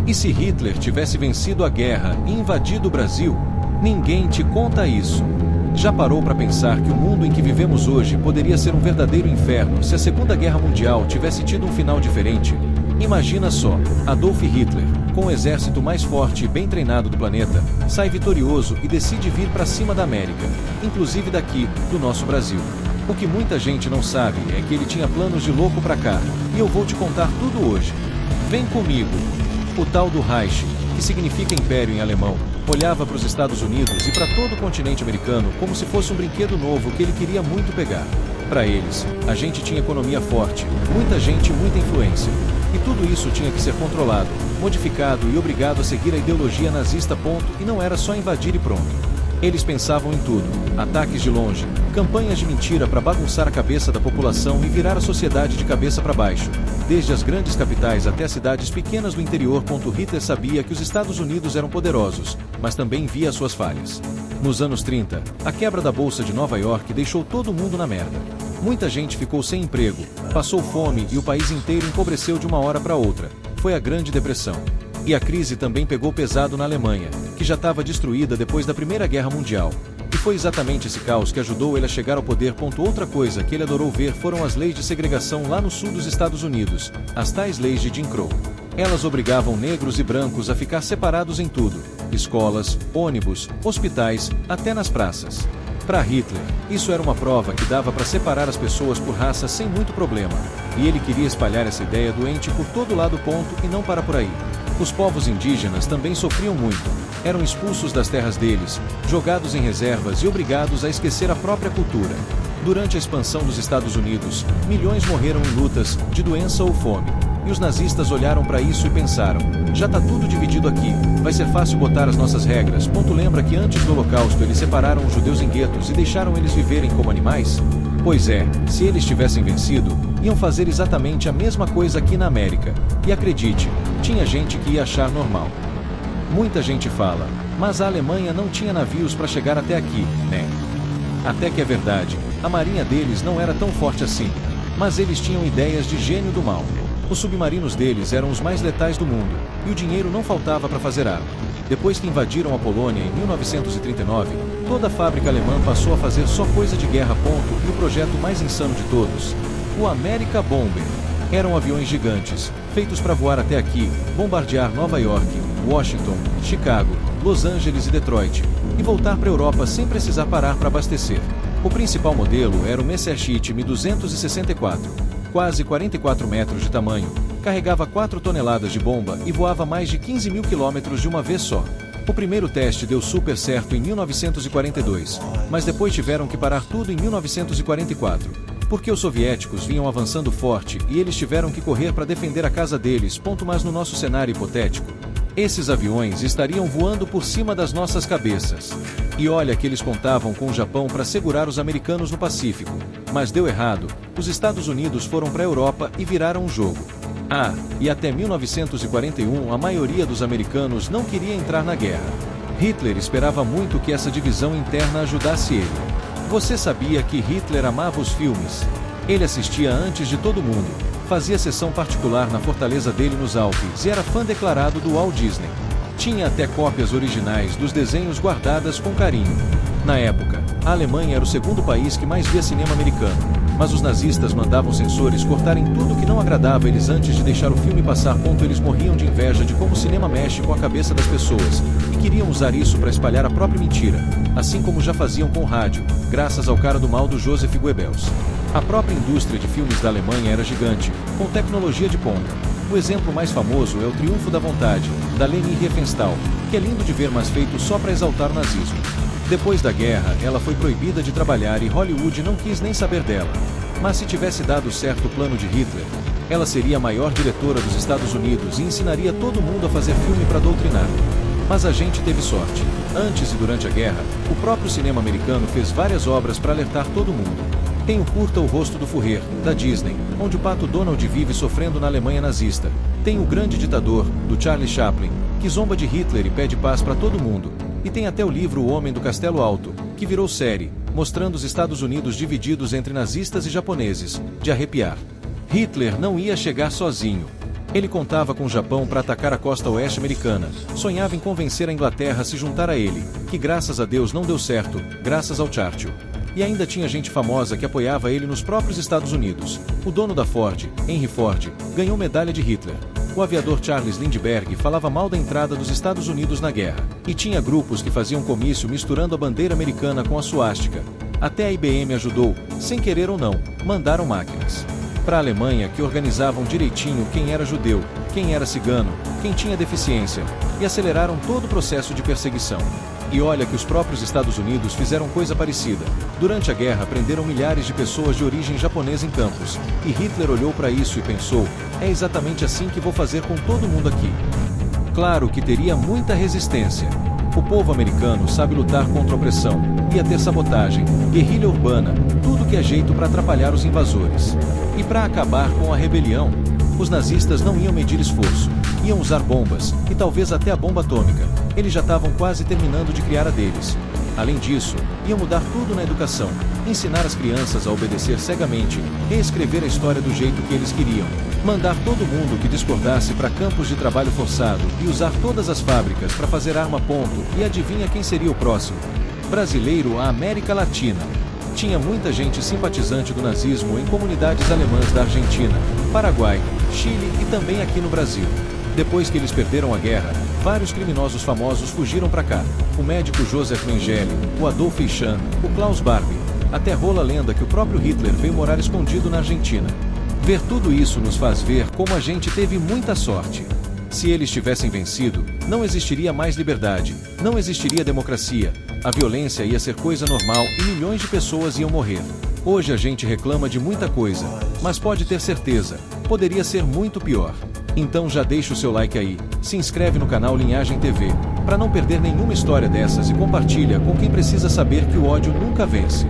E se Hitler tivesse vencido a guerra e invadido o Brasil? Ninguém te conta isso. Já parou para pensar que o mundo em que vivemos hoje poderia ser um verdadeiro inferno se a Segunda Guerra Mundial tivesse tido um final diferente? Imagina só, Adolf Hitler, com o exército mais forte e bem treinado do planeta, sai vitorioso e decide vir para cima da América, inclusive daqui, do nosso Brasil. O que muita gente não sabe é que ele tinha planos de louco para cá, e eu vou te contar tudo hoje. Vem comigo! O tal do Reich, que significa império em alemão, olhava para os Estados Unidos e para todo o continente americano como se fosse um brinquedo novo que ele queria muito pegar. Para eles, a gente tinha economia forte, muita gente e muita influência. E tudo isso tinha que ser controlado, modificado e obrigado a seguir a ideologia nazista. E não era só invadir e pronto. Eles pensavam em tudo: ataques de longe, campanhas de mentira para bagunçar a cabeça da população e virar a sociedade de cabeça para baixo, desde as grandes capitais até as cidades pequenas do interior. Hitler sabia que os Estados Unidos eram poderosos, mas também via suas falhas. Nos anos 30, a quebra da Bolsa de Nova York deixou todo mundo na merda. Muita gente ficou sem emprego, passou fome e o país inteiro empobreceu de uma hora para outra. Foi a Grande Depressão. E a crise também pegou pesado na Alemanha, que já estava destruída depois da Primeira Guerra Mundial. E foi exatamente esse caos que ajudou ele a chegar ao poder. Outra coisa que ele adorou ver foram as leis de segregação lá no sul dos Estados Unidos, as tais leis de Jim Crow. Elas obrigavam negros e brancos a ficar separados em tudo: escolas, ônibus, hospitais, até nas praças. Para Hitler, isso era uma prova que dava para separar as pessoas por raça sem muito problema. E ele queria espalhar essa ideia doente por todo lado. E não para por aí. Os povos indígenas também sofriam muito. Eram expulsos das terras deles, jogados em reservas e obrigados a esquecer a própria cultura. Durante a expansão dos Estados Unidos, milhões morreram em lutas, de doença ou fome. E os nazistas olharam para isso e pensaram: já tá tudo dividido aqui, vai ser fácil botar as nossas regras. Lembra que antes do Holocausto eles separaram os judeus em guetos e deixaram eles viverem como animais? Pois é, se eles tivessem vencido, iam fazer exatamente a mesma coisa aqui na América. E acredite, tinha gente que ia achar normal. Muita gente fala: mas a Alemanha não tinha navios para chegar até aqui, né? Até que é verdade, a marinha deles não era tão forte assim. Mas eles tinham ideias de gênio do mal. Os submarinos deles eram os mais letais do mundo, e o dinheiro não faltava para fazer arma. Depois que invadiram a Polônia em 1939, toda a fábrica alemã passou a fazer só coisa de guerra. E o projeto mais insano de todos, o America Bomber. Eram aviões gigantes, feitos para voar até aqui, bombardear Nova York, Washington, Chicago, Los Angeles e Detroit, e voltar para a Europa sem precisar parar para abastecer. O principal modelo era o Messerschmitt Mi-264, quase 44 metros de tamanho, carregava 4 toneladas de bomba e voava mais de 15 mil quilômetros de uma vez só. O primeiro teste deu super certo em 1942, mas depois tiveram que parar tudo em 1944, porque os soviéticos vinham avançando forte e eles tiveram que correr para defender a casa deles. Mas no nosso cenário hipotético, esses aviões estariam voando por cima das nossas cabeças. E olha que eles contavam com o Japão para segurar os americanos no Pacífico, mas deu errado. Os Estados Unidos foram para a Europa e viraram o jogo. E até 1941 a maioria dos americanos não queria entrar na guerra. Hitler esperava muito que essa divisão interna ajudasse ele. Você sabia que Hitler amava os filmes? Ele assistia antes de todo mundo, fazia sessão particular na fortaleza dele nos Alpes e era fã declarado do Walt Disney. Tinha até cópias originais dos desenhos guardadas com carinho. Na época, a Alemanha era o segundo país que mais via cinema americano, mas os nazistas mandavam censores cortarem tudo que não agradava eles antes de deixar o filme passar. Eles morriam de inveja de como o cinema mexe com a cabeça das pessoas, e queriam usar isso para espalhar a própria mentira, assim como já faziam com o rádio, graças ao cara do mal do Joseph Goebbels. A própria indústria de filmes da Alemanha era gigante, com tecnologia de ponta. O exemplo mais famoso é O Triunfo da Vontade, da Leni Riefenstahl, que é lindo de ver, mas feito só para exaltar o nazismo. Depois da guerra, ela foi proibida de trabalhar e Hollywood não quis nem saber dela. Mas se tivesse dado certo o plano de Hitler, ela seria a maior diretora dos Estados Unidos e ensinaria todo mundo a fazer filme para doutrinar. Mas a gente teve sorte. Antes e durante a guerra, o próprio cinema americano fez várias obras para alertar todo mundo. Tem o curta O Rosto do Führer, da Disney, onde o pato Donald vive sofrendo na Alemanha nazista. Tem O Grande Ditador, do Charlie Chaplin, que zomba de Hitler e pede paz para todo mundo. E tem até o livro O Homem do Castelo Alto, que virou série, mostrando os Estados Unidos divididos entre nazistas e japoneses, de arrepiar. Hitler não ia chegar sozinho. Ele contava com o Japão para atacar a costa oeste americana, sonhava em convencer a Inglaterra a se juntar a ele, que graças a Deus não deu certo, graças ao Churchill. E ainda tinha gente famosa que apoiava ele nos próprios Estados Unidos. O dono da Ford, Henry Ford, ganhou medalha de Hitler. O aviador Charles Lindbergh falava mal da entrada dos Estados Unidos na guerra. E tinha grupos que faziam comício misturando a bandeira americana com a suástica. Até a IBM ajudou, sem querer ou não, mandaram máquinas para a Alemanha que organizavam direitinho quem era judeu, quem era cigano, quem tinha deficiência, e aceleraram todo o processo de perseguição. E olha que os próprios Estados Unidos fizeram coisa parecida. Durante a guerra prenderam milhares de pessoas de origem japonesa em campos, e Hitler olhou para isso e pensou, é exatamente assim que vou fazer com todo mundo aqui. Claro que teria muita resistência. O povo americano sabe lutar contra a opressão, ia ter sabotagem, guerrilha urbana, tudo que é jeito para atrapalhar os invasores. E para acabar com a rebelião, os nazistas não iam medir esforço, iam usar bombas, e talvez até a bomba atômica. Eles já estavam quase terminando de criar a deles. Além disso, iam mudar tudo na educação, ensinar as crianças a obedecer cegamente, reescrever a história do jeito que eles queriam, mandar todo mundo que discordasse para campos de trabalho forçado e usar todas as fábricas para fazer arma ponto. E adivinha quem seria o próximo? Brasileiro à América Latina. Tinha muita gente simpatizante do nazismo em comunidades alemãs da Argentina, Paraguai, Chile e também aqui no Brasil. Depois que eles perderam a guerra, vários criminosos famosos fugiram para cá. O médico Joseph Mengele, o Adolf Eichmann, o Klaus Barbie. Até rola a lenda que o próprio Hitler veio morar escondido na Argentina. Ver tudo isso nos faz ver como a gente teve muita sorte. Se eles tivessem vencido, não existiria mais liberdade, não existiria democracia, a violência ia ser coisa normal e milhões de pessoas iam morrer. Hoje a gente reclama de muita coisa, mas pode ter certeza, poderia ser muito pior. Então já deixa o seu like aí, se inscreve no canal Linhagem TV, para não perder nenhuma história dessas e compartilha com quem precisa saber que o ódio nunca vence.